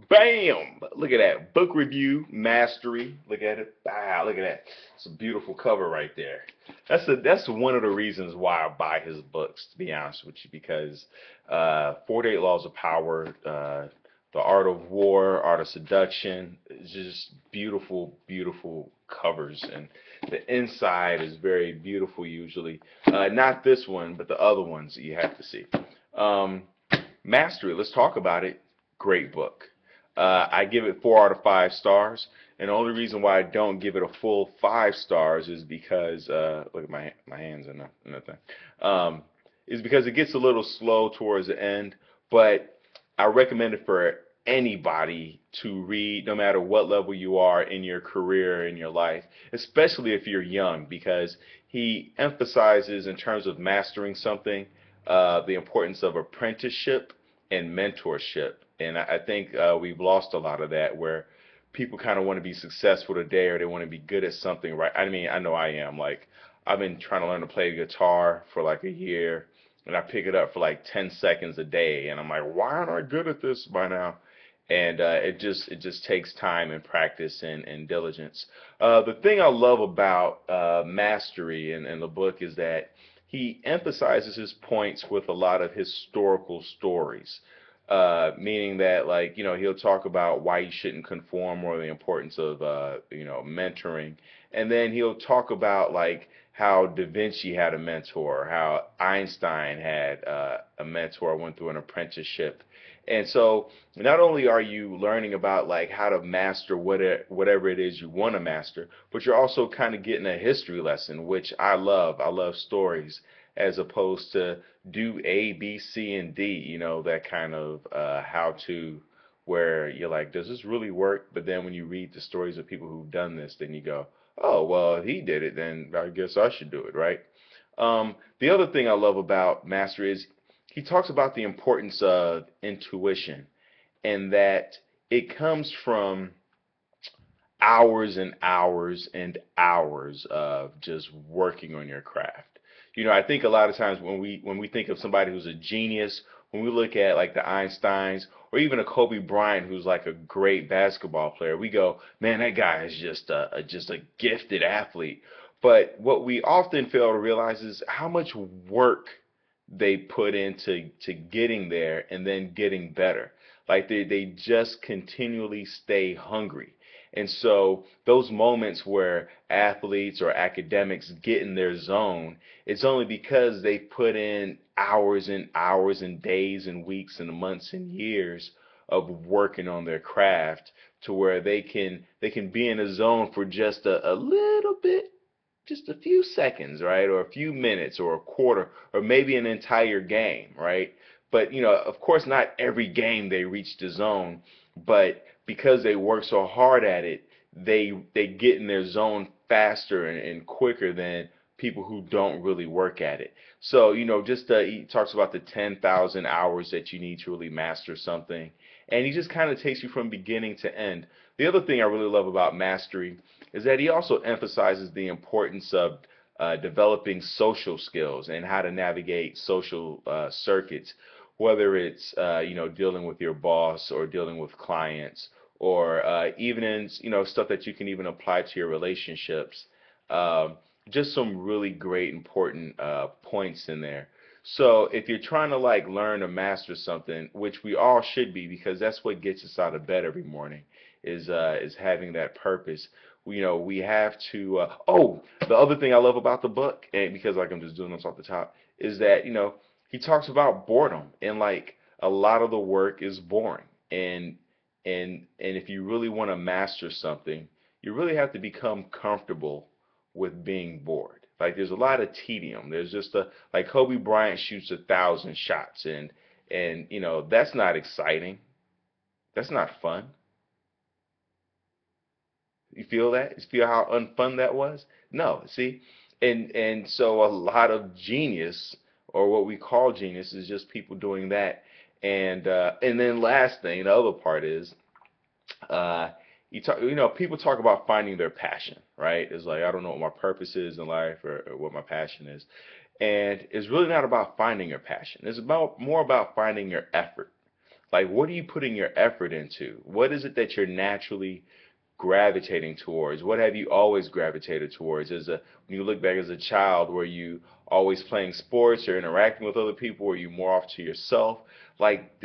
Bam! Look at that. Book review, mastery. Look at it. Ah, look at that. It's a beautiful cover right there. That's one of the reasons why I buy his books, to be honest with you, because 48 Laws of Power, The Art of War, Art of Seduction, is just beautiful, beautiful covers. And the inside is very beautiful usually. Not this one, but the other ones that you have to see. Um, Mastery, let's talk about it. Great book. I give it 4 out of 5 stars, and the only reason why I don't give it a full 5 stars is because look at my hands in the thing. Is because it gets a little slow towards the end, but I recommend it for anybody to read, no matter what level you are in your career, in your life, especially if you're young, because he emphasizes in terms of mastering something the importance of apprenticeship and mentorship. And I think we've lost a lot of that where people kind of want to be successful today or they want to be good at something, right? I mean, I know I am. Like, I've been trying to learn to play guitar for like a year, and I pick it up for like 10 seconds a day, and I'm like, why aren't I good at this by now? And it just takes time and practice and diligence. The thing I love about mastery in the book is that he emphasizes his points with a lot of historical stories, meaning that, like, he'll talk about why you shouldn't conform or the importance of mentoring, and then he'll talk about like how Da Vinci had a mentor, how Einstein had a mentor, went through an apprenticeship. And so not only are you learning about like how to master whatever it is you want to master, but you're also kind of getting a history lesson, which I love. I love stories as opposed to do A, B, C, and D, that kind of how to, where you're like, does this really work? But then when you read the stories of people who've done this, then you go, oh, well, he did it, then I guess I should do it, right? The other thing I love about Master is he talks about the importance of intuition and that it comes from hours and hours and hours of just working on your craft. I think a lot of times when we think of somebody who's a genius, when we look at like the Einsteins or even a Kobe Bryant who's like a great basketball player, we go, man, that guy is just a gifted athlete. But what we often fail to realize is how much work they put into to getting there and then getting better. Like they just continually stay hungry. And so those moments where athletes or academics get in their zone, it's only because they put in hours and hours and days and weeks and months and years of working on their craft to where they can be in a zone for just a little bit, just a few seconds, right? Or a few minutes or a quarter or maybe an entire game, right? But, of course, not every game they reach the zone, but because they work so hard at it, they get in their zone faster and quicker than people who don't really work at it. So, just he talks about the 10,000 hours that you need to really master something. And he just kind of takes you from beginning to end. The other thing I really love about mastery is that he also emphasizes the importance of developing social skills and how to navigate social circuits, whether it's dealing with your boss or dealing with clients or even in stuff that you can even apply to your relationships. Um, just some really great important points in there. So if you're trying to like learn or master something, which we all should be, because that's what gets us out of bed every morning, is having that purpose. We have to. Oh, the other thing I love about the book, and because like I'm just doing this off the top, is that he talks about boredom and like a lot of the work is boring, and if you really want to master something, you really have to become comfortable with being bored. Like there's a lot of tedium. There's just a like Kobe Bryant shoots 1,000 shots, and that's not exciting. That's not fun. You feel that? You feel how unfun that was? No, see, and so a lot of genius, or what we call genius, is just people doing that. And then last thing, the other part is uh, people talk about finding their passion, right? It's like I don't know what my purpose is in life or what my passion is, and it's really not about finding your passion. It's about more about finding your effort. Like, what are you putting your effort into? What is it that you're naturally gravitating towards? What have you always gravitated towards? When you look back as a child, were you always playing sports or interacting with other people? Were you more off to yourself? Like,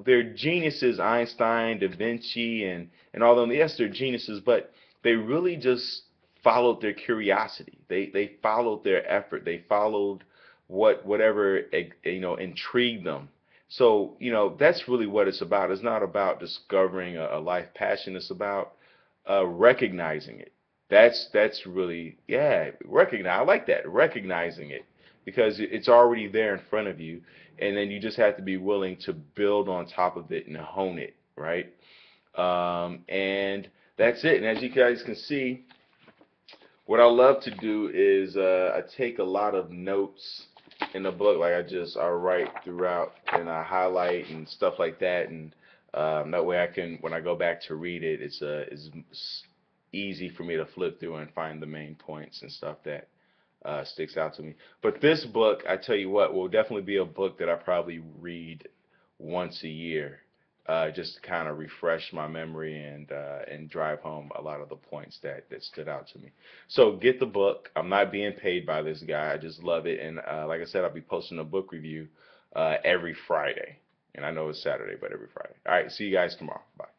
they're geniuses, Einstein, Da Vinci, and all them. Yes, they're geniuses, but they really just followed their curiosity. They followed their effort. They followed whatever intrigued them. So, that's really what it's about. It's not about discovering a life passion. It's about recognizing it. That's really, yeah, recognize. I like that, recognizing it, because it's already there in front of you, and then you just have to be willing to build on top of it and hone it, right? And that's it. And as you guys can see, what I love to do is I take a lot of notes in the book. Like, I write throughout and I highlight and stuff like that, and that way I can, when I go back to read it, it's easy for me to flip through and find the main points and stuff that sticks out to me. But this book, I tell you what, will definitely be a book that I probably read once a year, just to kind of refresh my memory and drive home a lot of the points that stood out to me. So get the book. I'm not being paid by this guy. I just love it. And like I said, I'll be posting a book review every Friday. And I know it's Saturday, but every Friday. All right, see you guys tomorrow. Bye.